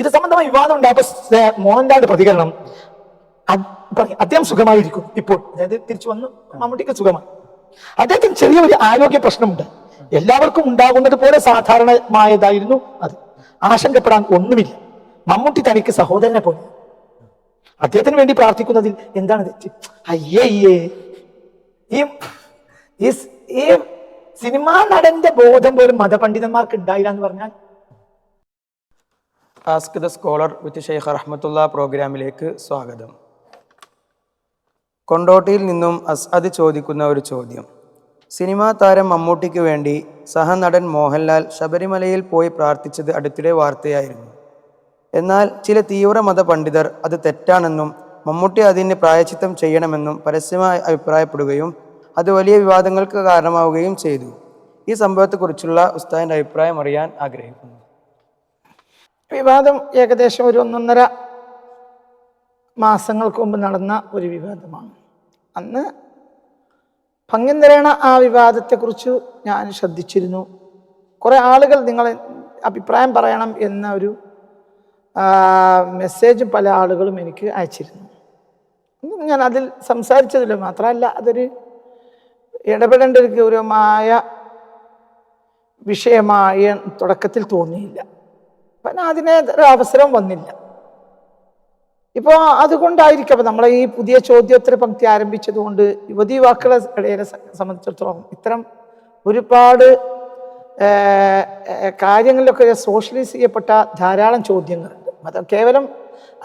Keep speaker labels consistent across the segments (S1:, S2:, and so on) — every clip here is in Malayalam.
S1: ഇത് സംബന്ധമായ വിവാദം ഉണ്ടായപ്പോൾ മോഹൻലാലിന്റെ പ്രതികരണം, അദ്ദേഹം സുഖമായിരിക്കും ഇപ്പോൾ, അതായത് തിരിച്ചു വന്നു, മമ്മൂട്ടിക്ക് സുഖമാണ്. അദ്ദേഹത്തിന് ചെറിയൊരു ആരോഗ്യ പ്രശ്നമുണ്ട്, എല്ലാവർക്കും ഉണ്ടാകുന്നത് പോലെ സാധാരണമായതായിരുന്നു അത്, ആശങ്കപ്പെടാൻ ഒന്നുമില്ല. മമ്മൂട്ടി തനിക്ക് സഹോദരനെ പോലെ, അദ്ദേഹത്തിന് വേണ്ടി പ്രാർത്ഥിക്കുന്നതിൽ എന്താണ് തെറ്റ്? അയ്യേ, ഈ സിനിമാ നടന്റെ ബോധം പോലും മതപണ്ഡിതന്മാർക്ക് ഉണ്ടായില്ല എന്ന് പറഞ്ഞാൽ.
S2: ആസ്ക് ദ സ്കോളർ വിത്ത് ഷെയ്ഖ് റഹ്മത്തുള്ള പ്രോഗ്രാമിലേക്ക് സ്വാഗതം. കൊണ്ടോട്ടിയിൽ നിന്നും അസ്അദ് ചോദിക്കുന്ന ഒരു ചോദ്യം: സിനിമാ താരം മമ്മൂട്ടിക്ക് വേണ്ടി സഹനടൻ മോഹൻലാൽ ശബരിമലയിൽ പോയി പ്രാർത്ഥിച്ചത് അടുത്തിടെ വാർത്തയായിരുന്നു. എന്നാൽ ചില തീവ്ര മത പണ്ഡിതർ അത് തെറ്റാണെന്നും മമ്മൂട്ടി അതിന് പ്രായശ്ചിത്തം ചെയ്യണമെന്നും പരസ്യമായി അഭിപ്രായപ്പെടുകയും അത് വലിയ വിവാദങ്ങൾക്ക് കാരണമാവുകയും ചെയ്തു. ഈ സംഭവത്തെക്കുറിച്ചുള്ള ഉസ്താദിന്റെ അഭിപ്രായം അറിയാൻ ആഗ്രഹിക്കുന്നു.
S1: വിവാദം ഏകദേശം ഒരു 1.5 മാസങ്ങൾക്ക് മുമ്പ് നടന്ന ഒരു വിവാദമാണ്. അന്ന് ഭംഗ്യന്തരേണ ആ വിവാദത്തെക്കുറിച്ച് ഞാൻ ശ്രദ്ധിച്ചിരുന്നു. കുറേ ആളുകൾ നിങ്ങളെ അഭിപ്രായം പറയണം എന്ന ഒരു മെസ്സേജ് പല ആളുകളും എനിക്ക് അയച്ചിരുന്നു. ഞാൻ അതിൽ സംസാരിച്ചതില്ല, മാത്രമല്ല അതൊരു ഇടപെടേണ്ട ഒരു ഗൗരവമായ വിഷയമായ തുടക്കത്തിൽ തോന്നിയില്ല. പിന്നെ അതിന് ഒരു അവസരം വന്നില്ല. ഇപ്പോൾ അതുകൊണ്ടായിരിക്കും നമ്മളെ ഈ പുതിയ ചോദ്യോത്തര പങ്ക്തി ആരംഭിച്ചതുകൊണ്ട് യുവതി യുവാക്കളെ ഇടയെ സംബന്ധിച്ചിടത്തോളം ഇത്തരം ഒരുപാട് കാര്യങ്ങളിലൊക്കെ സോഷ്യലൈസ് ചെയ്യപ്പെട്ട ധാരാളം ചോദ്യങ്ങളുണ്ട്. കേവലം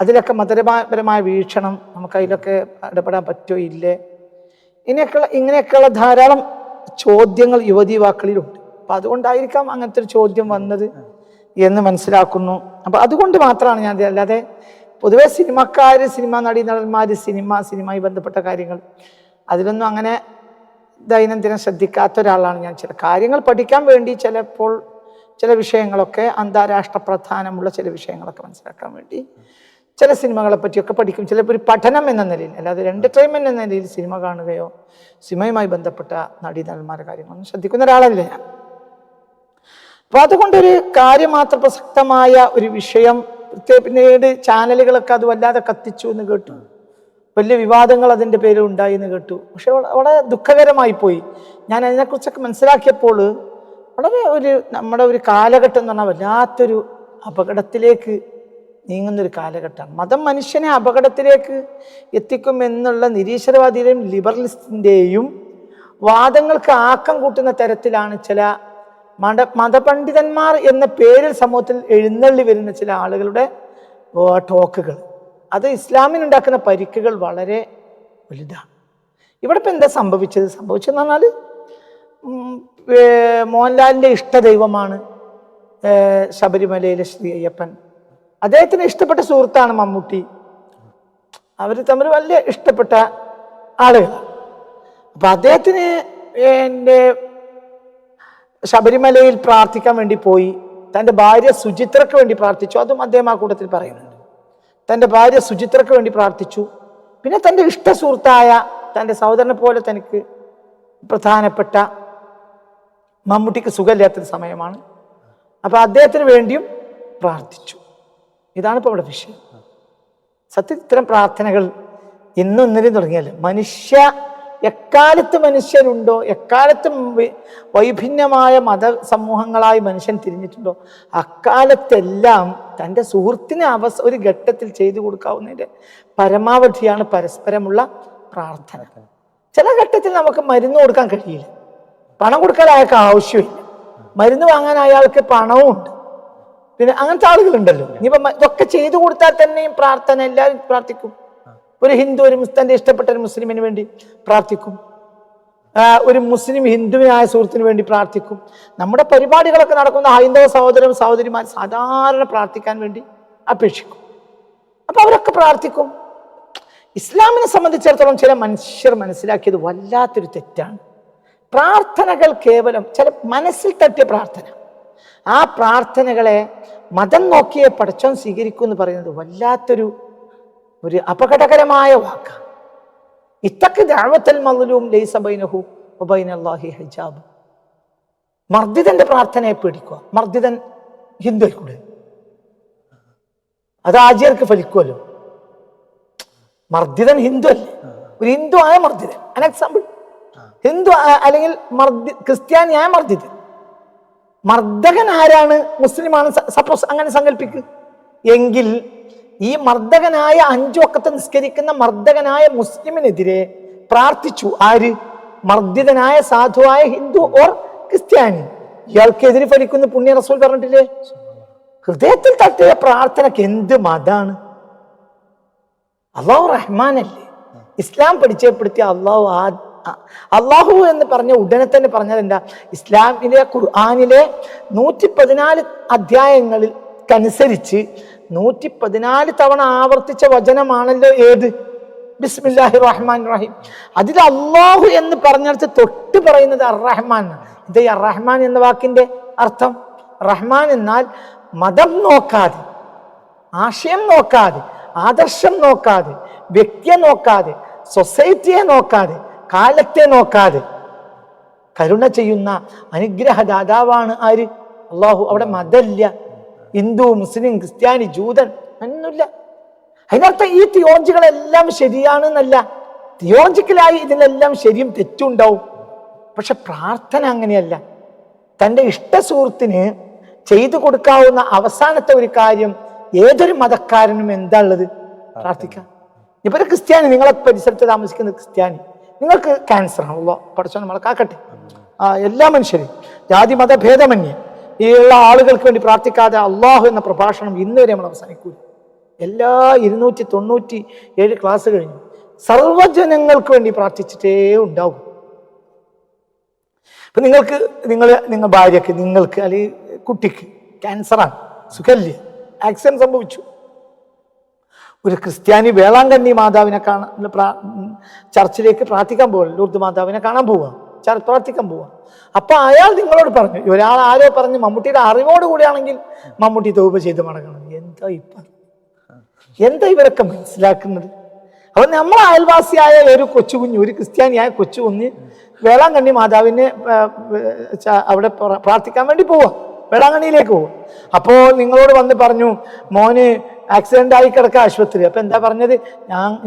S1: അതിലൊക്കെ മതപരമായ വീക്ഷണം, നമുക്കതിലൊക്കെ ഇടപെടാൻ പറ്റുമോ ഇല്ലേ, ഇങ്ങനെയൊക്കെയുള്ള ധാരാളം ചോദ്യങ്ങൾ യുവതി യുവാക്കളിലുണ്ട്. അപ്പം അതുകൊണ്ടായിരിക്കാം അങ്ങനത്തെ ഒരു ചോദ്യം വന്നത് എന്ന് മനസ്സിലാക്കുന്നു. അപ്പം അതുകൊണ്ട് മാത്രമാണ് ഞാൻ, അല്ലാതെ പൊതുവെ സിനിമാക്കാർ, സിനിമാ നടീനടന്മാർ, സിനിമയുമായി ബന്ധപ്പെട്ട കാര്യങ്ങൾ അതിലൊന്നും അങ്ങനെ ദൈനംദിനം ശ്രദ്ധിക്കാത്ത ഒരാളാണ് ഞാൻ. ചില കാര്യങ്ങൾ പഠിക്കാൻ വേണ്ടി ചിലപ്പോൾ ചില വിഷയങ്ങളൊക്കെ, അന്താരാഷ്ട്ര പ്രധാനമുള്ള ചില വിഷയങ്ങളൊക്കെ മനസ്സിലാക്കാൻ വേണ്ടി ചില സിനിമകളെ പറ്റിയൊക്കെ പഠിക്കും. ചിലപ്പോൾ ഒരു പഠനം എന്ന നിലയിൽ, അല്ലാതെ ഒരു എൻ്റർടൈൻമെൻ്റ് എന്ന നിലയിൽ സിനിമ കാണുകയോ സിനിമയുമായി ബന്ധപ്പെട്ട നടീനടന്മാരുടെ കാര്യങ്ങളൊന്നും ശ്രദ്ധിക്കുന്ന ഒരാളല്ല ഞാൻ. അപ്പോൾ അതുകൊണ്ടൊരു കാര്യമാത്ര പ്രസക്തമായ ഒരു വിഷയം, പിന്നീട് ചാനലുകളൊക്കെ അത് വല്ലാതെ കത്തിച്ചു എന്ന് കേട്ടു, വലിയ വിവാദങ്ങൾ അതിൻ്റെ പേരിൽ ഉണ്ടായി എന്ന് കേട്ടു. പക്ഷെ വളരെ ദുഃഖകരമായി പോയി. ഞാൻ അതിനെക്കുറിച്ചൊക്കെ മനസ്സിലാക്കിയപ്പോൾ വളരെ നമ്മുടെ ഒരു കാലഘട്ടം എന്ന് പറഞ്ഞാൽ വല്ലാത്തൊരു അപകടത്തിലേക്ക് നീങ്ങുന്നൊരു കാലഘട്ടമാണ്. മതം മനുഷ്യനെ അപകടത്തിലേക്ക് എത്തിക്കും എന്നുള്ള നിരീശ്വരവാദിയുടെയും ലിബറലിസ്റ്റിൻ്റെയും വാദങ്ങൾക്ക് ആക്കം കൂട്ടുന്ന തരത്തിലാണ് ചില മതപണ്ഡിതന്മാർ എന്ന പേരിൽ സമൂഹത്തിൽ എഴുന്നള്ളി വരുന്ന ചില ആളുകളുടെ ടോക്കുകൾ. അത് ഇസ്ലാമിനുണ്ടാക്കുന്ന പരിക്കുകൾ വളരെ വലുതാണ്. ഇവിടെ ഇപ്പം എന്താ സംഭവിച്ചതെന്ന് പറഞ്ഞാൽ, മോഹൻലാലിൻ്റെ ഇഷ്ടദൈവമാണ് ശബരിമലയിലെ ശ്രീ അയ്യപ്പൻ. അദ്ദേഹത്തിന് ഇഷ്ടപ്പെട്ട സുഹൃത്താണ് മമ്മൂട്ടി. അവർ തമ്മിൽ വലിയ ഇഷ്ടപ്പെട്ട ആളുകളാണ്. അപ്പം അദ്ദേഹത്തിന് ശബരിമലയിൽ പ്രാർത്ഥിക്കാൻ വേണ്ടി പോയി. തൻ്റെ ഭാര്യ സുചിത്രയ്ക്ക് വേണ്ടി പ്രാർത്ഥിച്ചു. അതും അദ്ദേഹം ആ കൂട്ടത്തിൽ പറയുന്നുണ്ട്. തൻ്റെ ഭാര്യ സുചിത്രയ്ക്ക് വേണ്ടി പ്രാർത്ഥിച്ചു. പിന്നെ തൻ്റെ ഇഷ്ട സുഹൃത്തായ, തൻ്റെ സഹോദരനെ പോലെ തനിക്ക് പ്രധാനപ്പെട്ട മമ്മൂട്ടിക്ക് സുഖമില്ലാത്തൊരു സമയമാണ്. അപ്പോൾ അദ്ദേഹത്തിന് വേണ്ടിയും പ്രാർത്ഥിച്ചു. ഇതാണ് ഇപ്പോൾ ഇവിടെ വിഷയം. സത്യത്തിൽ ഇത്തരം പ്രാർത്ഥനകൾ ഇന്നും ഇന്നലെയും തുടങ്ങിയല്ല. എക്കാലത്ത് മനുഷ്യരുണ്ടോ, എക്കാലത്തും വൈഭിന്നമായ മതസമൂഹങ്ങളായി മനുഷ്യൻ തിരിഞ്ഞിട്ടുണ്ടോ, അക്കാലത്തെല്ലാം തൻ്റെ സുഹൃത്തിന് ഒരു ഘട്ടത്തിൽ ചെയ്തു കൊടുക്കാവുന്നതിൻ്റെ പരമാവധിയാണ് പരസ്പരമുള്ള പ്രാർത്ഥന. ചില ഘട്ടത്തിൽ നമുക്ക് മരുന്ന് കൊടുക്കാൻ കഴിയില്ല, പണം കൊടുക്കാൻ അയാൾക്ക് ആവശ്യമില്ല, മരുന്ന് വാങ്ങാൻ അയാൾക്ക് പണവും ഉണ്ട്. പിന്നെ അങ്ങനത്തെ ആളുകളുണ്ടല്ലോ. ഇനിയിപ്പം ഇതൊക്കെ ചെയ്തു കൊടുത്താൽ തന്നെയും പ്രാർത്ഥന, എല്ലാവരും പ്രാർത്ഥിക്കും. ഒരു ഹിന്ദു തൻ്റെ ഇഷ്ടപ്പെട്ട ഒരു മുസ്ലിമിന് വേണ്ടി പ്രാർത്ഥിക്കും, ഒരു മുസ്ലിം ഹിന്ദുവിനായ സുഹൃത്തിന് വേണ്ടി പ്രാർത്ഥിക്കും. നമ്മുടെ പരിപാടികളൊക്കെ നടക്കുന്ന ഹൈന്ദവ സഹോദരിമാർ സാധാരണ പ്രാർത്ഥിക്കാൻ വേണ്ടി അപേക്ഷിക്കും. അപ്പം അവരൊക്കെ പ്രാർത്ഥിക്കും. ഇസ്ലാമിനെ സംബന്ധിച്ചിടത്തോളം ചില മനുഷ്യർ മനസ്സിലാക്കിയത് വല്ലാത്തൊരു തെറ്റാണ്. പ്രാർത്ഥനകൾ കേവലം ചില മനസ്സിൽ തട്ടിയ പ്രാർത്ഥന, ആ പ്രാർത്ഥനകളെ മതം നോക്കിയേ പടച്ചോൻ സ്വീകരിക്കൂ എന്ന് പറയുന്നത് വല്ലാത്തൊരു അപകടകരമായ വാക്കാണ്. ഇത്തക്ക് ദഅവത്തൽ മദ്ലൂം ലൈസ ബൈനഹു വബൈനല്ലാഹി ഹിജാബ്. മർദ്ദിതന്റെ പ്രാർത്ഥനയെ പേടിക്കുക. മർദ്ദിതൻ ഹിന്ദു ആയിക്കൂടെ? അത് ആചാര്യർക്ക് ഫലിക്കുമല്ലോ. മർദ്ദിതൻ ഹിന്ദു അല്ലേ? ഒരു ഹിന്ദു ആയ മർദ്ദിതൻ, അൻ എക്സാമ്പിൾ. ഹിന്ദു അല്ലെങ്കിൽ ക്രിസ്ത്യാനിയായ മർദ്ദിതൻ. മർദ്ദകൻ ആരാണ്? മുസ്ലിമാണ്. സപ്പോസ് അങ്ങനെ സങ്കല്പിക്കുക. എങ്കിൽ ഈ മർദ്ദകനായ 5 വഖത്ത് നിസ്കരിക്കുന്ന മർദ്ദകനായ മുസ്ലിമിനെതിരെ പ്രാർത്ഥിച്ചു ആര്? മർദ്ദിതനായ സാധുവായ ഹിന്ദു ഓർ ക്രിസ്ത്യാനി. ഇയാൾക്കെതിരെ ഫലിക്കുന്ന പുണ്യ റസൂൽ പറഞ്ഞിട്ടില്ലേ? ഹൃദയത്തിൽ തട്ടിയ പ്രാർത്ഥനക്ക് എന്ത് മതാണ്? അള്ളാഹു റഹ്മാനല്ലേ? ഇസ്ലാം പരിചയപ്പെടുത്തിയ അള്ളാഹു എന്ന് പറഞ്ഞ ഉടനെ തന്നെ പറഞ്ഞത് എന്താ? ഇസ്ലാമിലെ ഖുർആനിലെ 114 അധ്യായങ്ങൾക്കനുസരിച്ച് 114 തവണ ആവർത്തിച്ച വചനമാണല്ലോ ഏത്? ബിസ്മില്ലാഹിർ റഹ്മാൻ റഹീം. അതിൽ അള്ളാഹു എന്ന് പറഞ്ഞിടത്ത് തൊട്ട് പറയുന്നത് അർ-റഹ്മാൻ. ഇത് അർ-റഹ്മാൻ എന്ന വാക്കിന്റെ അർത്ഥം, റഹ്മാൻ എന്നാൽ മതം നോക്കാതെ, ആശയം നോക്കാതെ, ആദർശം നോക്കാതെ, വ്യക്തിയെ നോക്കാതെ, സൊസൈറ്റിയെ നോക്കാതെ, കാലത്തെ നോക്കാതെ കരുണ ചെയ്യുന്ന അനുഗ്രഹദാതാവാണ് ആര്? അള്ളാഹു. അവിടെ മതമില്ല, ഹിന്ദു, മുസ്ലിം, ക്രിസ്ത്യാനി, ജൂതൻ ഒന്നുമില്ല. അതിനർത്ഥം ഈ തിയോളജികളെല്ലാം ശരിയാണെന്നല്ല. തിയോളജിക്കലായി ഇതിലെല്ലാം ശരിയും തെറ്റും ഉണ്ടാവും. പക്ഷെ പ്രാർത്ഥന അങ്ങനെയല്ല. തൻ്റെ ഇഷ്ട സുഹൃത്തിന് ചെയ്തു കൊടുക്കാവുന്ന അവസാനത്തെ ഒരു കാര്യം ഏതൊരു മതക്കാരനും എന്താ ഉള്ളത്? പ്രാർത്ഥിക്കാം. ഇപ്പൊ ഒരു ക്രിസ്ത്യാനി, നിങ്ങളെ പരിസരത്ത് താമസിക്കുന്ന ക്രിസ്ത്യാനി, നിങ്ങൾക്ക് ക്യാൻസർ ആണല്ലോ, പഠിച്ചോ നമ്മളെ കാക്കട്ടെ. എല്ലാ മനുഷ്യരും ജാതി മത ഭേദമന്യേ ഈ ഉള്ള ആളുകൾക്ക് വേണ്ടി പ്രാർത്ഥിക്കാതെ അള്ളാഹു എന്ന പ്രഭാഷണം ഇന്ന് വരെ നമ്മൾ അവസാനിക്കൂല. എല്ലാ 297 ക്ലാസ് കഴിഞ്ഞു സർവ്വജനങ്ങൾക്ക് വേണ്ടി പ്രാർത്ഥിച്ചിട്ടേ ഉണ്ടാവും. ഇപ്പൊ നിങ്ങൾ ഭാര്യക്ക്, നിങ്ങൾക്ക് അല്ലെങ്കിൽ കുട്ടിക്ക് ക്യാൻസറാണ്, സുഖല്യ, ആക്സിഡന്റ് സംഭവിച്ചു. ഒരു ക്രിസ്ത്യാനി വേളാങ്കണ്ണി മാതാവിനെ ചർച്ചിലേക്ക് പ്രാർത്ഥിക്കാൻ പോവുക, ലൂർദ് മാതാവിനെ കാണാൻ പോവുക, പ്രാർത്ഥിക്കാൻ പോവുക. അപ്പൊ അയാൾ നിങ്ങളോട് പറഞ്ഞു, ഒരാൾ ആരോ പറഞ്ഞു മമ്മൂട്ടിയുടെ അറിവോട് കൂടിയാണെങ്കിൽ മമ്മൂട്ടി തൗബ ചെയ്ത് മടങ്ങണം. എന്താ ഇവരൊക്കെ മനസ്സിലാക്കുന്നത്? അപ്പൊ നമ്മളെ അയൽവാസിയായ ഒരു കൊച്ചുകുഞ്ഞ്, ഒരു ക്രിസ്ത്യാനിയായ കൊച്ചുകുഞ്ഞ് വേളാങ്കണ്ണി മാതാവിനെ അവിടെ പ്രാർത്ഥിക്കാൻ വേണ്ടി പോവുക, വേളാങ്കണ്ണിയിലേക്ക് പോവുക. അപ്പോൾ നിങ്ങളോട് വന്ന് പറഞ്ഞു മോന് ആക്സിഡന്റ് ആയി കിടക്ക ആശുപത്രി. അപ്പൊ എന്താ പറഞ്ഞത്?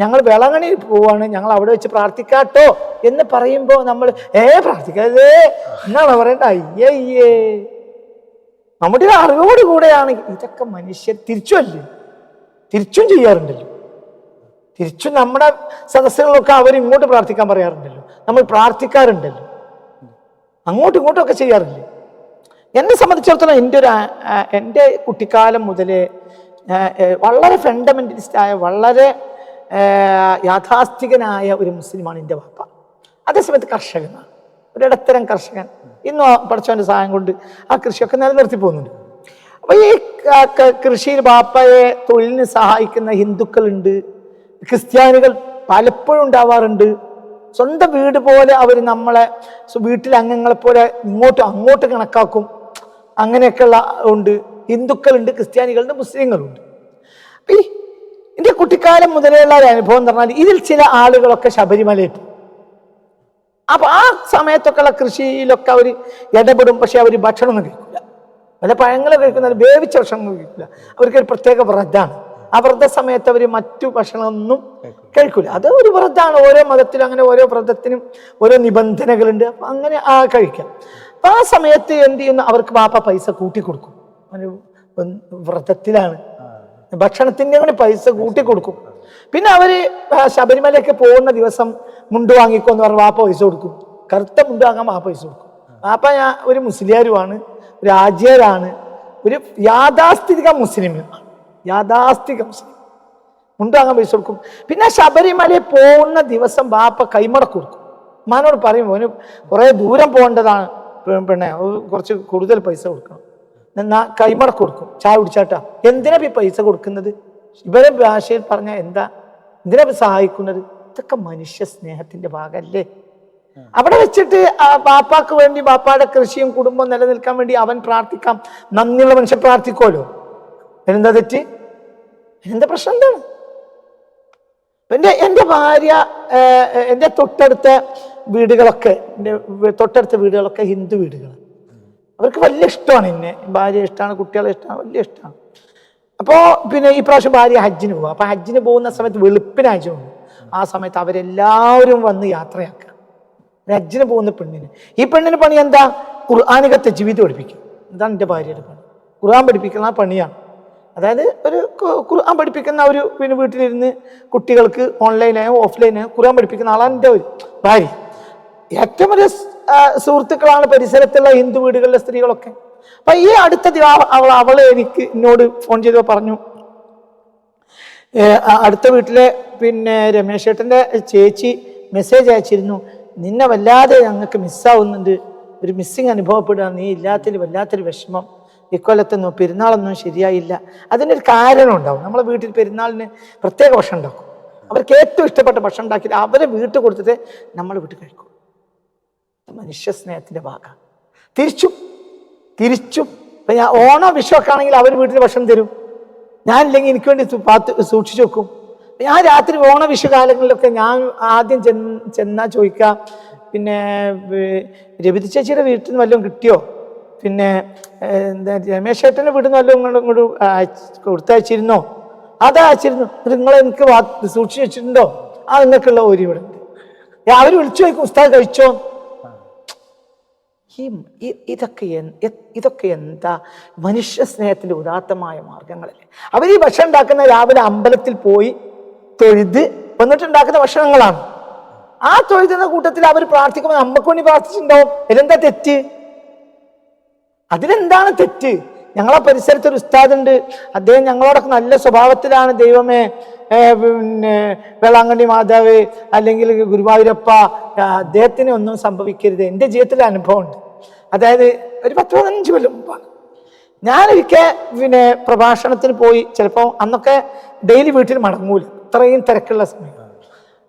S1: ഞങ്ങൾ വേളാങ്കണ്ണിയിൽ പോവാണ്, ഞങ്ങൾ അവിടെ വെച്ച് പ്രാർത്ഥിക്കാട്ടോ എന്ന് പറയുമ്പോൾ നമ്മൾ പ്രാർത്ഥിക്കാതെ എന്നാണ് പറയണ്ട. അയ്യേ, നമ്മുടെ അറിവോട് കൂടെയാണെങ്കിൽ ഇതൊക്കെ മനുഷ്യർ തിരിച്ചും ചെയ്യാറുണ്ടല്ലോ. തിരിച്ചും നമ്മുടെ സദസ്സുകളൊക്കെ അവരിങ്ങോട്ട് പ്രാർത്ഥിക്കാൻ പറയാറുണ്ടല്ലോ, നമ്മൾ പ്രാർത്ഥിക്കാറുണ്ടല്ലോ, അങ്ങോട്ടും ഇങ്ങോട്ടും ഒക്കെ ചെയ്യാറില്ലേ? എന്നെ സംബന്ധിച്ചിടത്തോളം എൻ്റെ കുട്ടിക്കാലം മുതലേ വളരെ ഫണ്ടമെന്റലിസ്റ്റായ, വളരെ യാഥാസ്ഥികനായ ഒരു മുസ്ലിമാണ് എൻ്റെ വാപ്പ. അതേസമയത്ത് കർഷകനാണ്, ഒരിടത്തരം കർഷകൻ. ഇന്ന് പഠിച്ചവൻ്റെ സഹായം കൊണ്ട് ആ കൃഷിയൊക്കെ നിലനിർത്തി പോകുന്നുണ്ട്. അപ്പൊ ഈ കൃഷിയിൽ ബാപ്പയെ തൊഴിലിന് സഹായിക്കുന്ന ഹിന്ദുക്കളുണ്ട്, ക്രിസ്ത്യാനികൾ പലപ്പോഴും ഉണ്ടാവാറുണ്ട്. സ്വന്തം വീട് പോലെ അവർ നമ്മളെ വീട്ടിലെ അംഗങ്ങളെ പോലെ അങ്ങോട്ട് കണക്കാക്കും. അങ്ങനെയൊക്കെയുള്ള ഉണ്ട്. ഹിന്ദുക്കളുണ്ട്, ക്രിസ്ത്യാനികളുണ്ട്, മുസ്ലിങ്ങളുണ്ട്. അപ്പൊ എൻ്റെ കുട്ടിക്കാലം മുതലേയുള്ള ഒരു അനുഭവം എന്ന് പറഞ്ഞാൽ ഇതിൽ ചില ആളുകളൊക്കെ ശബരിമലയിൽ പോകും. അപ്പൊ ആ സമയത്തൊക്കെ ഉള്ള കൃഷിയിലൊക്കെ അവർ ഇടപെടും. പക്ഷെ അവർ ഭക്ഷണമൊന്നും കഴിക്കില്ല, വല്ല പഴങ്ങൾ കഴിക്കുന്ന വേവിച്ച ഭക്ഷണമൊന്നും കഴിക്കില്ല. അവർക്കൊരു പ്രത്യേക വ്രതമാണ്. ആ വ്രത സമയത്ത് അവർ മറ്റു ഭക്ഷണമൊന്നും കഴിക്കില്ല. അത് ഒരു വ്രതമാണ്. ഓരോ മതത്തിലും അങ്ങനെ ഓരോ വ്രതത്തിനും ഓരോ നിബന്ധനകളുണ്ട്. അപ്പൊ അങ്ങനെ കഴിക്കാം. അപ്പൊ ആ സമയത്ത് എന്ത് ചെയ്യുന്നു? അവർക്ക് ബാപ്പ പൈസ കൂട്ടിക്കൊടുക്കും. വ്രതത്തിലാണ്, ഭക്ഷണത്തിൻ്റെ കൂടി പൈസ കൂട്ടിക്കൊടുക്കും. പിന്നെ അവര് ശബരിമലയ്ക്ക് പോകുന്ന ദിവസം മുണ്ട് വാങ്ങിക്കോന്ന് പറഞ്ഞ് വാപ്പ പൈസ കൊടുക്കും. കറുത്ത മുണ്ട് വാങ്ങാൻ വാപ്പ പൈസ കൊടുക്കും. വാപ്പ ഒരു മുസ്ലിയാരുമാണ്, ഒരു ആചാരാണ്, ഒരു യാഥാസ്ഥിതിക മുസ്ലിമാണ്. യാഥാസ്ഥിക മുസ്ലിം മുണ്ട് വാങ്ങാൻ പൈസ കൊടുക്കും. പിന്നെ ശബരിമലയിൽ പോകുന്ന ദിവസം വാപ്പ കൈമടക്ക് കൊടുക്കും. ഉമ്മാനോട് പറയും ഓന് കുറേ ദൂരം പോകേണ്ടതാണ്, പിന്നെ കുറച്ച് കൂടുതൽ പൈസ കൊടുക്കണം. എന്നാ കൈമടക്ക് കൊടുക്കും. ചായ കുടിച്ചാട്ടാ. എന്തിനാ ഈ പൈസ കൊടുക്കുന്നത്? ഇവരെ ഭാഷയിൽ പറഞ്ഞാൽ എന്തിനാ സഹായിക്കുന്നത്? ഇതൊക്കെ മനുഷ്യ സ്നേഹത്തിന്റെ ഭാഗമല്ലേ? അവിടെ വെച്ചിട്ട് ബാപ്പാക്ക് വേണ്ടി, ബാപ്പായുടെ കൃഷിയും കുടുംബം നിലനിൽക്കാൻ വേണ്ടി അവൻ പ്രാർത്ഥിക്കാം. നന്ദിയുള്ള മനുഷ്യൻ പ്രാർത്ഥിക്കുമല്ലോ. എന്താ തെറ്റ്? എന്താ പ്രശ്നം? എന്താണ്? എൻ്റെ ഭാര്യ, എൻ്റെ തൊട്ടടുത്ത വീടുകളൊക്കെ ഹിന്ദു വീടുകൾ. അവർക്ക് വലിയ ഇഷ്ടമാണ് എന്നെ, ഭാര്യ ഇഷ്ടമാണ്, കുട്ടികളെ ഇഷ്ടമാണ്, വലിയ ഇഷ്ടമാണ്. അപ്പോൾ പിന്നെ ഈ പ്രാവശ്യം ഭാര്യ ഹജ്ജിന് പോകും. അപ്പൊ ഹജ്ജിന് പോകുന്ന സമയത്ത് വെളുപ്പിനാഴ്ച ഉണ്ട്. ആ സമയത്ത് അവരെല്ലാവരും വന്ന് യാത്രയാക്കുക ഹജ്ജിന് പോകുന്ന പെണ്ണിന്. ഈ പെണ്ണിന് പണി എന്താ? ഖുർആനിക തജ്വീദ് പഠിപ്പിക്കും. ഇതാണ് എൻ്റെ ഭാര്യയുടെ പണി. ഖുർആൻ പഠിപ്പിക്കുന്ന പണിയാണ്. അതായത് ഒരു ഖുർആൻ പഠിപ്പിക്കുന്ന ഒരു പിന്നെ വീട്ടിലിരുന്ന് കുട്ടികൾക്ക് ഓൺലൈനായോ ഓഫ്ലൈനായോ ഖുർആൻ പഠിപ്പിക്കുന്ന ആളാണ് എൻ്റെ ഒരു ഭാര്യ. ഏറ്റവും വലിയ സുഹൃത്തുക്കളാണ് പരിസരത്തുള്ള ഹിന്ദു വീടുകളിലെ സ്ത്രീകളൊക്കെ. അപ്പൊ ഈ അടുത്ത അവള് എന്നോട് ഫോൺ ചെയ്തപ്പോൾ പറഞ്ഞു, അടുത്ത വീട്ടിലെ പിന്നെ രമേശ് ചേട്ടൻ്റെ ചേച്ചി മെസ്സേജ് അയച്ചിരുന്നു, നിന്നെ വല്ലാതെ ഞങ്ങൾക്ക് മിസ്സാവുന്നുണ്ട്, ഒരു മിസ്സിങ് അനുഭവപ്പെടുക, നീ ഇല്ലാത്തതിൽ വല്ലാത്തൊരു വിഷമം, ഇക്കൊല്ലത്തൊന്നും പെരുന്നാളൊന്നും ശരിയായില്ല. അതിനൊരു കാരണം ഉണ്ടാവും. നമ്മളെ വീട്ടിൽ പെരുന്നാളിന് പ്രത്യേക ഭക്ഷണം ഉണ്ടാക്കും. അവർക്ക് ഏറ്റവും ഇഷ്ടപ്പെട്ട ഭക്ഷണം ഉണ്ടാക്കിയിട്ട് അവരെ വീട്ടിൽ കൊടുത്തിട്ട് നമ്മൾ വീട്ടിൽ കഴിക്കും. മനുഷ്യ സ്നേഹത്തിന്റെ ഭാഗം. തിരിച്ചും ഇപ്പം ഞാൻ ഓണോ വിഷുവൊക്കെ ആണെങ്കിൽ അവർ വീട്ടിൽ ഭക്ഷണം തരും. ഞാനില്ലെങ്കിൽ എനിക്ക് വേണ്ടി സൂക്ഷിച്ചു വെക്കും. ഞാൻ രാത്രി ഓണ വിഷു കാലങ്ങളിലൊക്കെ ഞാൻ ആദ്യം ചെന്നാൽ ചോദിക്കാം, പിന്നെ രവിതി ചേച്ചിയുടെ വീട്ടിൽ നിന്ന് വല്ലതും കിട്ടിയോ, പിന്നെ എന്താ രമേശ് ചേട്ടൻ്റെ വീട്ടിൽ നിന്ന് വല്ലതും ഇങ്ങോട്ട് കൊടുത്തയച്ചിരുന്നോ, അതയച്ചിരുന്നു, നിങ്ങൾ എനിക്ക് സൂക്ഷിച്ചു വെച്ചിട്ടുണ്ടോ, ആ നിങ്ങൾക്കുള്ള ഒരു ഇവിടെ ഉണ്ട്. അവർ വിളിച്ചു ചോദിക്കും, ഉസ്താദ് കഴിച്ചോ. ഇതൊക്കെ എന്താ മനുഷ്യ സ്നേഹത്തിന്റെ ഉദാത്തമായ മാർഗങ്ങളല്ലേ. അവർ ഈ ഭക്ഷണം ഉണ്ടാക്കുന്ന രാവിലെ അമ്പലത്തിൽ പോയി തൊഴുത് വന്നിട്ടുണ്ടാക്കുന്ന ഭക്ഷണങ്ങളാണ്. ആ തൊഴുതുന്ന കൂട്ടത്തിൽ അവർ പ്രാർത്ഥിക്കുമ്പോൾ നമ്മൾക്ക് വേണ്ടി പ്രാർത്ഥിച്ചിട്ടുണ്ടാവും. അതിലെന്താ തെറ്റ്? അതിലെന്താണ് തെറ്റ്? ഞങ്ങളെ പരിസരത്ത് ഒരു ഉസ്താദുണ്ട്, അദ്ദേഹം ഞങ്ങളോടൊക്കെ നല്ല സ്വഭാവത്തിലാണ്. ദൈവമേ, പിന്നെ വേളാങ്കണ്ണി മാതാവ് അല്ലെങ്കിൽ ഗുരുവായൂരപ്പ, അദ്ദേഹത്തിന് ഒന്നും സംഭവിക്കരുത്. എൻ്റെ ജീവിതത്തിലെ അനുഭവമുണ്ട്. അതായത് ഒരു 10-15 കൊല്ലം മുമ്പാണ് ഞാനൊരിക്കൽ പിന്നെ പ്രഭാഷണത്തിന് പോയി. ചിലപ്പോൾ അന്നൊക്കെ ഡെയിലി വീട്ടിൽ മടങ്ങൂല, ഇത്രയും തിരക്കുള്ള സമയം.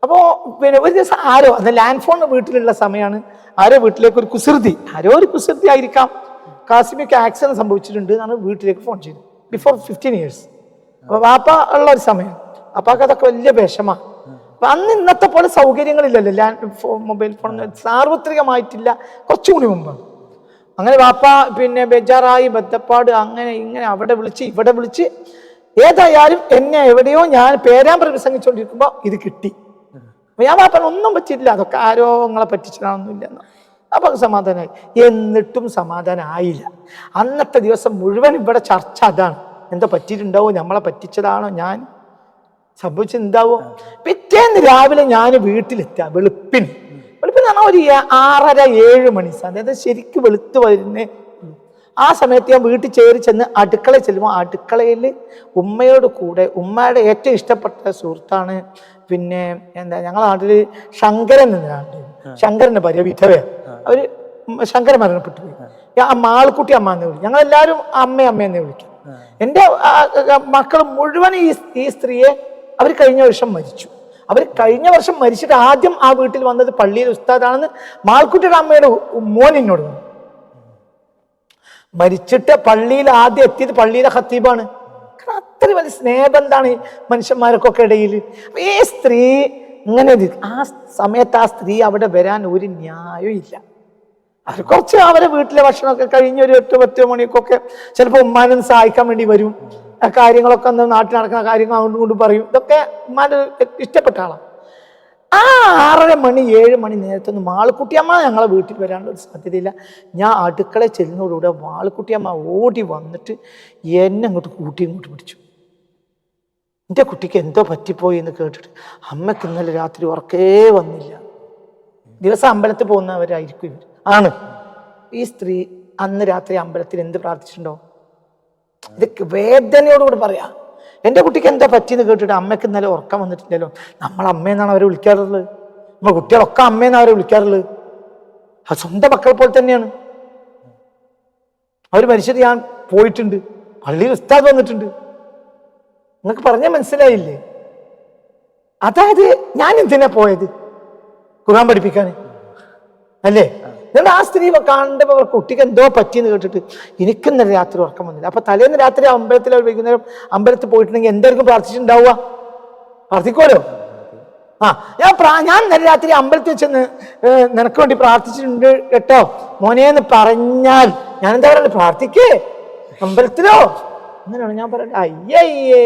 S1: അപ്പോൾ പിന്നെ ഒരു ദിവസം ആരോ, അത് ലാൻഡ് ഫോൺ വീട്ടിലുള്ള സമയമാണ്, ആരോ വീട്ടിലേക്ക് ഒരു കുസൃതി ആയിരിക്കാം, കാസിമിക്ക് ആക്സിഡന്റ് സംഭവിച്ചിട്ടുണ്ട് എന്നാണ് വീട്ടിലേക്ക് ഫോൺ ചെയ്തു. Before 15 years. അപ്പോൾ വാപ്പ ഉള്ള ഒരു സമയം. അപ്പാക്ക് അതൊക്കെ വലിയ വിഷമാണ്. അപ്പൊ അന്ന് ഇന്നത്തെ പോലെ സൗകര്യങ്ങളില്ലല്ലോ, മൊബൈൽ ഫോൺ സാർവത്രികമായിട്ടില്ല, കുറച്ചുകൂടി മുമ്പാണ്. അങ്ങനെ വാപ്പ പിന്നെ ബേജാറായി, ബദ്ധപ്പാട്, അങ്ങനെ ഇങ്ങനെ അവിടെ വിളിച്ച് ഇവിടെ വിളിച്ച്, ഏതായാലും എന്നെ എവിടെയോ ഞാൻ പേരാമ്പ്ര പ്രസംഗിച്ചുകൊണ്ടിരിക്കുമ്പോൾ ഇത് കിട്ടി. അപ്പൊ ഞാൻ വാപ്പ ഒന്നും പറ്റിയില്ല, അതൊക്കെ ആരോ നിങ്ങളെ പറ്റിച്ചതാണൊന്നുമില്ലെന്ന്. അപ്പൊ സമാധാനമായി. എന്നിട്ടും സമാധാനം ആയില്ല. അന്നത്തെ ദിവസം മുഴുവൻ ഇവിടെ ചർച്ച അതാണ്, എന്തോ പറ്റിയിട്ടുണ്ടാവോ, നമ്മളെ പറ്റിച്ചതാണോ, ഞാൻ സംഭവിച്ചെന്താവോ. പിറ്റേന്ന് രാവിലെ ഞാൻ വീട്ടിലെത്തുക വെളുപ്പിന് പറഞ്ഞാൽ ഒരു 6:30-7 മണി, അതായത് ശരിക്കും വെളുത്ത് വരുന്നേ. ആ സമയത്ത് ഞാൻ വീട്ടിൽ ചെന്ന് അടുക്കളയിൽ ചെല്ലുമ്പോൾ അടുക്കളയിൽ ഉമ്മയോട് കൂടെ, ഉമ്മയുടെ ഏറ്റവും ഇഷ്ടപ്പെട്ട സുഹൃത്താണ് പിന്നെ എന്താ ഞങ്ങളുടെ നാട്ടില് ശങ്കരൻ എന്നാണ്, ശങ്കരന്റെ ഭാര്യ വിധവയാണ്. അവര് ശങ്കരൻ മരണപ്പെട്ടു പോയി. മാൾക്കുട്ടി അമ്മ എന്ന് വിളിക്കും. ഞങ്ങളെല്ലാവരും അമ്മയെന്നെ വിളിക്കും. എൻ്റെ മക്കൾ മുഴുവൻ ഈ സ്ത്രീയെ അവർ കഴിഞ്ഞ വർഷം മരിച്ചു. അവർ കഴിഞ്ഞ വർഷം മരിച്ചിട്ട് ആദ്യം ആ വീട്ടിൽ വന്നത് പള്ളിയിലെ ഉസ്താദാണെന്ന് മാൾക്കുട്ടിയുടെ അമ്മയുടെ മോൻ എന്നോട് പറഞ്ഞു. മരിച്ചിട്ട് പള്ളിയിൽ ആദ്യം എത്തിയത് പള്ളിയിലെ ഖത്തീബാണ്. കാരണം അത്രയും വലിയ സ്നേഹബന്ധാണ് ഈ മനുഷ്യന്മാർക്കൊക്കെ ഇടയിൽ. ഈ സ്ത്രീ ഇങ്ങനെ ആ സമയത്ത് ആ സ്ത്രീ അവിടെ വരാൻ ഒരു ന്യായവും ഇല്ല. അവർ കുറച്ച് അവരെ വീട്ടിലെ ഭക്ഷണമൊക്കെ കഴിഞ്ഞ് ഒരു 8-10 മണിക്കൊക്കെ ചിലപ്പോൾ ഉമ്മാനൊന്ന് സഹായിക്കാൻ വേണ്ടി വരും. ആ കാര്യങ്ങളൊക്കെ ഒന്ന് നാട്ടിൽ നടക്കുന്ന കാര്യങ്ങൾ കൊണ്ട് പറയും. ഇതൊക്കെ ഉമ്മാൻ്റെ ഇഷ്ടപ്പെട്ട ആളാണ്. ആ 6:30-7 മണി നേരത്തൊന്നും മാളുക്കുട്ടിയമ്മ ഞങ്ങളെ വീട്ടിൽ വരാനുള്ള ഒരു സാധ്യതയില്ല. ഞാൻ അടുക്കളയിൽ ചെല്ലുന്നതോടുകൂടെ മാളുക്കുട്ടിയമ്മ ഓടി വന്നിട്ട് എന്നെ ഇങ്ങോട്ട് പിടിച്ചു. എൻ്റെ കുട്ടിക്ക് എന്തോ പറ്റിപ്പോയി എന്ന് കേട്ടിട്ട്, അമ്മയ്ക്ക് ഇന്നലെ രാത്രി ഉറക്കേ വന്നില്ല. ദിവസം അമ്പലത്തിൽ പോകുന്നവരായിരിക്കും ഇവർ. ആണ് ഈ സ്ത്രീ അന്ന് രാത്രി അമ്പലത്തിൽ എന്ത് പ്രാർത്ഥിച്ചിട്ടുണ്ടോ? ഇതൊക്കെ വേദനയോടുകൂടി പറയാം. എൻ്റെ കുട്ടിക്ക് എന്താ പറ്റിയെന്ന് കേട്ടിട്ട് അമ്മയ്ക്ക് ഇന്നലെ ഉറക്കം വന്നിട്ടില്ലല്ലോ. നമ്മൾ അമ്മയെന്നാണ് അവരെ വിളിക്കാറുള്ളത്. നമ്മുടെ കുട്ടികളൊക്കെ അമ്മയെന്നാണ് അവരെ വിളിക്കാറുള്ളത്. അത് സ്വന്തം മക്കൾ പോലെ തന്നെയാണ്. അവർ മരിച്ചിട്ട് ഞാൻ പോയിട്ടുണ്ട്, പള്ളിയിൽ ഉസ്താദ് വന്നിട്ടുണ്ട്. നിങ്ങൾക്ക് പറഞ്ഞാൽ മനസ്സിലായില്ലേ? അതായത് ഞാൻ എന്തിനാ പോയത്? ഖുർആൻ പഠിപ്പിക്കാൻ അല്ലേ? എന്നിട്ട് ആ സ്ത്രീ കാണുമ്പോൾ കുട്ടിക്ക് എന്തോ പറ്റിയെന്ന് കേട്ടിട്ട് എനിക്കിന്നലെ രാത്രി ഉറക്കം വന്നില്ല. അപ്പൊ തലേന്ന് രാത്രി അമ്പലത്തിൽ വൈകുന്നേരം അമ്പലത്തിൽ പോയിട്ടുണ്ടെങ്കിൽ എന്തായിരിക്കും പ്രാർത്ഥിച്ചിട്ടുണ്ടാവുക? പ്രാർത്ഥിക്കുമല്ലോ. ഞാൻ ഇന്നലെ രാത്രി അമ്പലത്തിൽ ചെന്ന് നിനക്ക് വേണ്ടി പ്രാർത്ഥിച്ചിട്ടുണ്ട് കേട്ടോ മോനേന്ന് പറഞ്ഞാൽ ഞാൻ എന്താ പറയുക? പ്രാർത്ഥിക്കേ അമ്പലത്തിലോ അങ്ങനെയാണ് ഞാൻ പറയുന്നത്. അയ്യയ്യേ,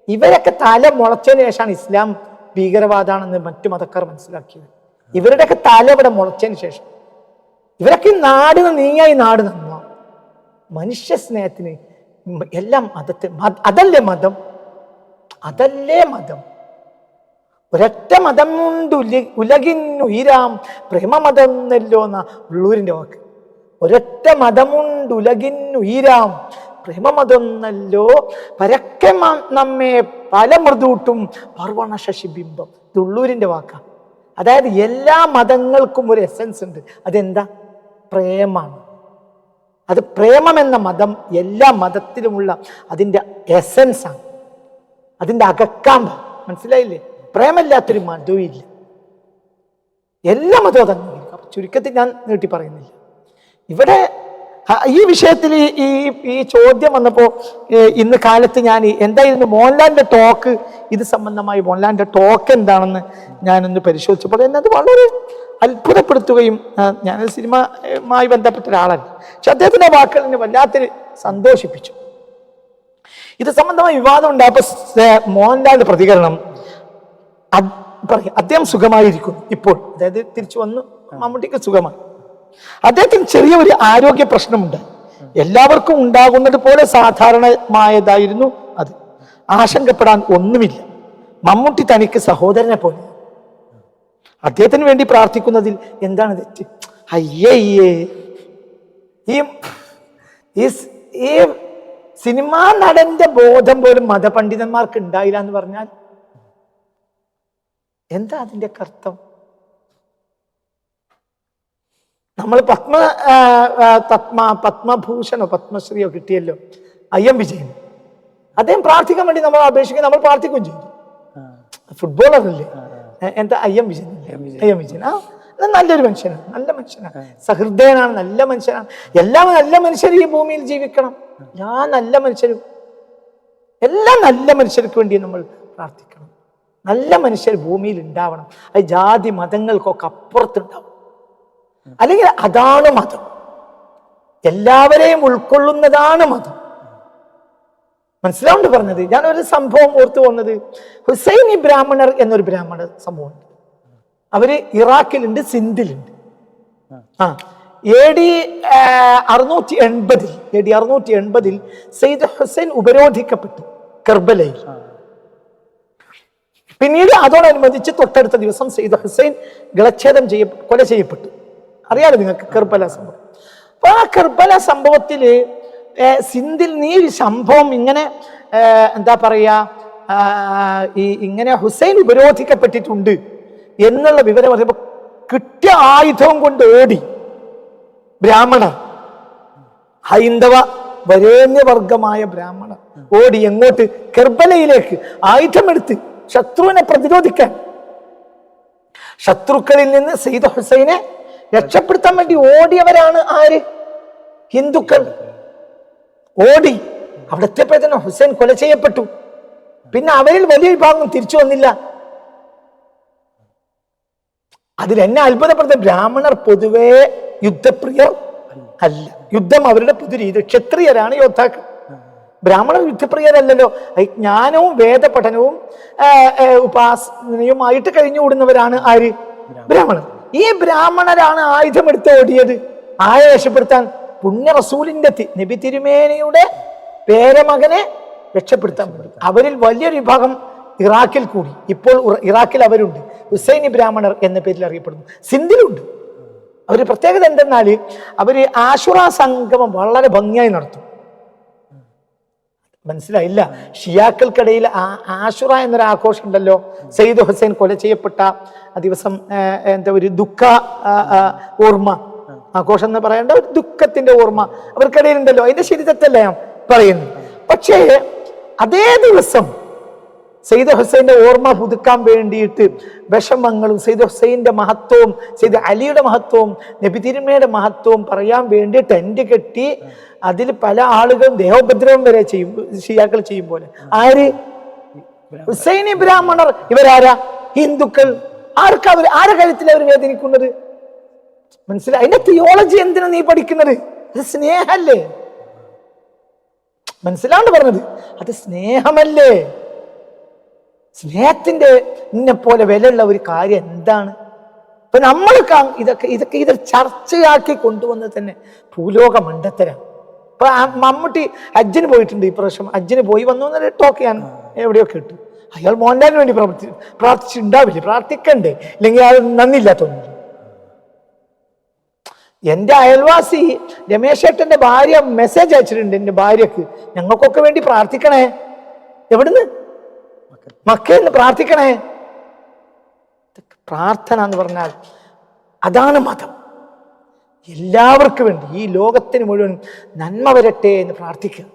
S1: ഇവരൊക്കെ തല മുളച്ചതിന് ശേഷമാണ് ഇസ്ലാം ഭീകരവാദമാണെന്ന് മറ്റു മതക്കാർ മനസ്സിലാക്കിയത്. ഇവരുടെയൊക്കെ തല ഇവിടെ മുളച്ചതിന് ശേഷം. ഇവരൊക്കെ ഈ നാട് നീങ്ങായി നാട് നന്നോ. മനുഷ്യ സ്നേഹത്തിന് എല്ലാം അതല്ലേ മതം, അതല്ലേ മതം. ഒരൊറ്റ മതം കൊണ്ട് ഉലകിന്നുയരാം പ്രേമമതം എന്നല്ലോ എന്നാ ഉള്ളൂരിന്റെ വാക്ക്. ഒരൊറ്റ മതമുണ്ട് ഉലകിന്നുയരാം പ്രേമമതം എന്നല്ലോ പരക്കെ നമ്മെ പല മൃദൂട്ടും പർവണ ശശിബിംബം. ഇത് ഉള്ളൂരിന്റെ വാക്കാണ്. അതായത് എല്ലാ മതങ്ങൾക്കും ഒരു എസൻസ് ഉണ്ട്. അതെന്താ? പ്രേമാണ്. അത് പ്രേമം എന്ന മതം എല്ലാ മതത്തിലുമുള്ള അതിൻ്റെ എസൻസാണ്, അതിൻ്റെ അകക്കാമ്പ. മനസ്സിലായില്ലേ? പ്രേമമില്ലാത്തൊരു മതവും ഇല്ല. എല്ലാ മതവും തന്നെ. ചുരുക്കത്തിൽ ഞാൻ നീട്ടി പറയുന്നില്ല. ഇവിടെ ഈ വിഷയത്തിൽ ഈ ചോദ്യം വന്നപ്പോൾ ഇന്ന് കാലത്ത് ഞാൻ എന്തായിരുന്നു മോഹൻലാലിന്റെ ടോക്ക്, ഇത് സംബന്ധമായി മോഹൻലാലിന്റെ ടോക്ക് എന്താണെന്ന് ഞാനൊന്ന് പരിശോധിച്ചപ്പോൾ എന്നെ അത് വളരെ അത്ഭുതപ്പെടുത്തുകയും, ഞാൻ സിനിമയുമായി ബന്ധപ്പെട്ട ഒരാളല്ല, പക്ഷെ അദ്ദേഹത്തിന്റെ വാക്കുകൾ എന്നെ വല്ലാത്തൊരു സന്തോഷിപ്പിച്ചു. ഇത് സംബന്ധമായി വിവാദം ഉണ്ടായപ്പോൾ മോഹൻലാലിന്റെ പ്രതികരണം, അദ്ദേഹം സുഖമായിരിക്കുന്നു ഇപ്പോൾ, അതായത് തിരിച്ചു വന്നു, മമ്മൂട്ടിക്ക് സുഖമായി. അദ്ദേഹത്തിന് ചെറിയൊരു ആരോഗ്യ പ്രശ്നമുണ്ട്, എല്ലാവർക്കും ഉണ്ടാകുന്നത് പോലെ സാധാരണമായതായിരുന്നു അത്, ആശങ്കപ്പെടാൻ ഒന്നുമില്ല. മമ്മൂട്ടി തനിക്ക് സഹോദരനെ പോലെ, അദ്ദേഹത്തിന് വേണ്ടി പ്രാർത്ഥിക്കുന്നതിൽ എന്താണ് തെറ്റ്? അയ്യയ്യേ, ഈ സിനിമാ നടന്റെ ബോധം പോലും മതപണ്ഡിതന്മാർക്ക് ഉണ്ടായില്ല എന്ന് പറഞ്ഞാൽ എന്താ അതിന്റെ അർത്ഥം? നമ്മൾ പത്മഭൂഷണോ പത്മശ്രീയോ കിട്ടിയല്ലോ IM വിജയൻ. അദ്ദേഹം പ്രാർത്ഥിക്കാൻ വേണ്ടി നമ്മൾ അപേക്ഷിക്കുകയും നമ്മൾ പ്രാർത്ഥിക്കുകയും ചെയ്തു. ഫുട്ബോളറല്ലേ, എന്താ IM വിജയൻ. IM വിജയൻ നല്ലൊരു മനുഷ്യനാണ്, നല്ല മനുഷ്യനാണ്, സഹൃദയനാണ്, നല്ല മനുഷ്യനാണ്. എല്ലാ നല്ല മനുഷ്യരും ഈ ഭൂമിയിൽ ജീവിക്കണം. എല്ലാ നല്ല മനുഷ്യരും, എല്ലാ നല്ല മനുഷ്യർക്ക് വേണ്ടി നമ്മൾ പ്രാർത്ഥിക്കണം. നല്ല മനുഷ്യർ ഭൂമിയിൽ ഉണ്ടാവണം. അത് ജാതി മതങ്ങൾക്കൊക്കെ അപ്പുറത്തുണ്ടാവും. അല്ലെങ്കിൽ അതാണ് മതം, എല്ലാവരെയും ഉൾക്കൊള്ളുന്നതാണ് മതം. മനസ്സിലാവുണ്ട് പറഞ്ഞത്? ഞാൻ ഒരു സംഭവം ഓർത്തു പോകുന്നത്, ഹുസൈനി ബ്രാഹ്മണർ എന്നൊരു ബ്രാഹ്മണ സമൂഹമുണ്ട്. അവര് ഇറാഖിലുണ്ട്, സിന്ധിലുണ്ട്. AD 680 സയ്യിദ് ഹുസൈൻ ഉപരോധിക്കപ്പെട്ടു കർബലയിൽ. പിന്നീട് അതോടനുബന്ധിച്ച് തൊട്ടടുത്ത ദിവസം സയ്യിദ് ഹുസൈൻ കൊല ചെയ്യപ്പെട്ടു. അറിയാലോ നിങ്ങൾക്ക് കർബല സംഭവം. അപ്പൊ ആ കർബല സംഭവത്തില് സിന്ധിൽ ഈ സംഭവം ഇങ്ങനെ എന്താ പറയാ, ഇങ്ങനെ ഹുസൈൻ ഉപരോധിക്കപ്പെട്ടിട്ടുണ്ട് എന്നുള്ള വിവരം പറയുമ്പോൾ കിട്ടിയ ആയുധവും കൊണ്ട് ഓടി ബ്രാഹ്മണർ, ഹൈന്ദവ വരേണ്യവർഗമായ ബ്രാഹ്മണർ ഓടി എങ്ങോട്ട്? കർബലയിലേക്ക് ആയുധമെടുത്ത് ശത്രുവിനെ പ്രതിരോധിക്കാൻ. ശത്രുക്കളിൽ നിന്ന് സയ്യിദ് ഹുസൈനെ രക്ഷപ്പെടുത്താൻ വേണ്ടി ഓടിയവരാണ് ആര്? ഹിന്ദുക്കൾ. ഓടി അവിടെ എത്തിയപ്പോൾ തന്നെ ഹുസൈൻ കൊല ചെയ്യപ്പെട്ടു. പിന്നെ അവരിൽ വലിയ വിഭാഗം തിരിച്ചു വന്നില്ല. അതിൽ എന്നെ അത്ഭുതപ്പെടുത്ത, ബ്രാഹ്മണർ പൊതുവേ യുദ്ധപ്രിയർ അല്ല. യുദ്ധം അവരുടെ പൊതുരീതി, ക്ഷത്രിയരാണ് യോദ്ധാക്കൾ. ബ്രാഹ്മണർ യുദ്ധപ്രിയരല്ലല്ലോ. ജ്ഞാനവും വേദപഠനവും ഉപാസനയുമായിട്ട് കഴിഞ്ഞുകൂടുന്നവരാണ് ആര്? ബ്രാഹ്മണർ. ഈ ബ്രാഹ്മണരാണ് ആയുധമെടുത്ത് ഓടിയത്. ആരെ രക്ഷപ്പെടുത്താൻ? പുണ്യ റസൂലിന്റെ നബി തിരുമേനിയുടെ പേരമകനെ രക്ഷപ്പെടുത്താൻ വേണ്ടി. അവരിൽ വലിയൊരു വിഭാഗം ഇറാഖിൽ കൂടി. ഇപ്പോൾ ഇറാഖിൽ അവരുണ്ട്, ഹുസൈനി ബ്രാഹ്മണർ എന്ന പേരിൽ അറിയപ്പെടുന്നു. സിന്ധിലുണ്ട്. അവർ പ്രത്യേകത എന്തെന്നാൽ അവര് ആശുറ സംഗമം വളരെ ഭംഗിയായി നടത്തും. മനസ്സിലായില്ല? ഷിയാക്കൾക്കിടയിൽ ആശുറ എന്നൊരു ആഘോഷം ഉണ്ടല്ലോ. സയ്യിദ് ഹുസൈൻ കൊല ചെയ്യപ്പെട്ട ദിവസം എന്താ ഒരു ദുഃഖ ഓർമ്മ ആഘോഷം എന്ന് പറയേണ്ട ഒരു ദുഃഖത്തിന്റെ ഓർമ്മ അവർക്കിടയിൽ ഉണ്ടല്ലോ. അതിന്റെ ശരി തെറ്റല്ല ഞാൻ പറയുന്നു. പക്ഷേ അതേ ദിവസം സയ്യിദ് ഹുസൈന്റെ ഓർമ്മ പുതുക്കാൻ വേണ്ടിയിട്ട് വിഷമങ്ങളും സയ്യിദ് ഹുസൈന്റെ മഹത്വവും സയ്യിദ് അലിയുടെ മഹത്വവും നബി തിരുമേനിയുടെ മഹത്വവും പറയാൻ വേണ്ടി ടെന്റ് കെട്ടി അതിൽ പല ആളുകളും ദേഹോപദ്രവം വരെ ചെയ്യും, ഷിയാക്കൾ ചെയ്യും പോലെ. ആര്? ഹുസൈനി ബ്രാഹ്മണർ. ഇവരാരാ? ഹിന്ദുക്കൾ. ആരെ കാര്യത്തിൽ അവർ വേദനിക്കുന്നത്? മനസ്സിലായി? അതിന്റെ തിയോളജി എന്തിനാ നീ പഠിക്കുന്നത്? അത് സ്നേഹല്ലേ? മനസ്സിലാണ് പറഞ്ഞത്. അത് സ്നേഹമല്ലേ? സ്നേഹത്തിന്റെ ഇന്നെ പോലെ വിലയുള്ള ഒരു കാര്യം എന്താണ്? ഇപ്പൊ നമ്മൾ ഇതൊക്കെ ചർച്ചയാക്കി കൊണ്ടുവന്നത് തന്നെ ഭൂലോക മണ്ടത്തരാണ്. ഇപ്പൊ മമ്മൂട്ടി ഹജ്ജിന് പോയിട്ടുണ്ട്. ഈ പ്രാവശ്യം ഹജ്ജിന് പോയി വന്നു എന്നൊരു ടോക്ക് ഞാൻ എവിടെയൊക്കെ ഇട്ടു. അയാൾ മോഹൻലാലിന് വേണ്ടി പ്രാർത്ഥിച്ചിട്ടുണ്ടാവില്ലേ? പ്രാർത്ഥിക്കണ്ടേ? ഇല്ലെങ്കിൽ അയാൾ നന്ദിയില്ലാത്തൊന്നുമില്ല. എൻ്റെ അയൽവാസി രമേശേട്ടന്റെ ഭാര്യ മെസ്സേജ് അയച്ചിട്ടുണ്ട് എൻ്റെ ഭാര്യക്ക്, ഞങ്ങൾക്കൊക്കെ വേണ്ടി പ്രാർത്ഥിക്കണേ. എവിടുന്ന്? മക്കയിൽ നിന്ന് പ്രാർത്ഥിക്കണേ. പ്രാർത്ഥന എന്ന് പറഞ്ഞാൽ അതാണ് മതം. എല്ലാവർക്കും വേണ്ടി, ഈ ലോകത്തിന് മുഴുവൻ നന്മ വരട്ടെ എന്ന് പ്രാർത്ഥിക്കുക.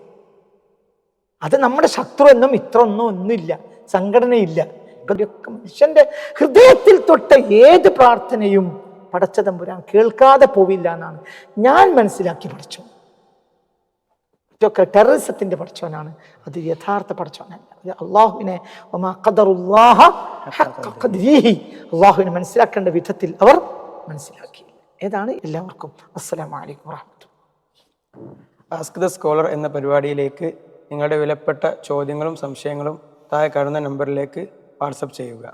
S1: അത് നമ്മുടെ ശത്രു എന്നും മിത്രമൊന്നും ഒന്നുമില്ല, സംഘടനയില്ല. ഇവരൊക്കെ മനുഷ്യന്റെ ഹൃദയത്തിൽ തൊട്ട ഏത് പ്രാർത്ഥനയും പടച്ച തമ്പുരാൻ കേൾക്കാതെ പോവില്ല എന്നാണ് ഞാൻ മനസ്സിലാക്കി പഠിച്ചു. ഇതൊക്കെ ടെററിസത്തിന്റെ പഠിച്ചവനാണ്, അത് യഥാർത്ഥ പഠിച്ചവനല്ല. അള്ളാഹുവിനെ അള്ളാഹുവിനെ മനസ്സിലാക്കേണ്ട വിധത്തിൽ അവർ മനസ്സിലാക്കി. ഏതാണ്? എല്ലാവർക്കും അസ്സലാമു അലൈക്കും വറഹ്മത്തുള്ളാഹി.
S2: ആസ്ക് ദ സ്കോളർ എന്ന പരിപാടിയിലേക്ക് നിങ്ങളുടെ വിലപ്പെട്ട ചോദ്യങ്ങളും സംശയങ്ങളും താഴെ കാണുന്ന നമ്പറിലേക്ക് വാട്സപ്പ് ചെയ്യുക.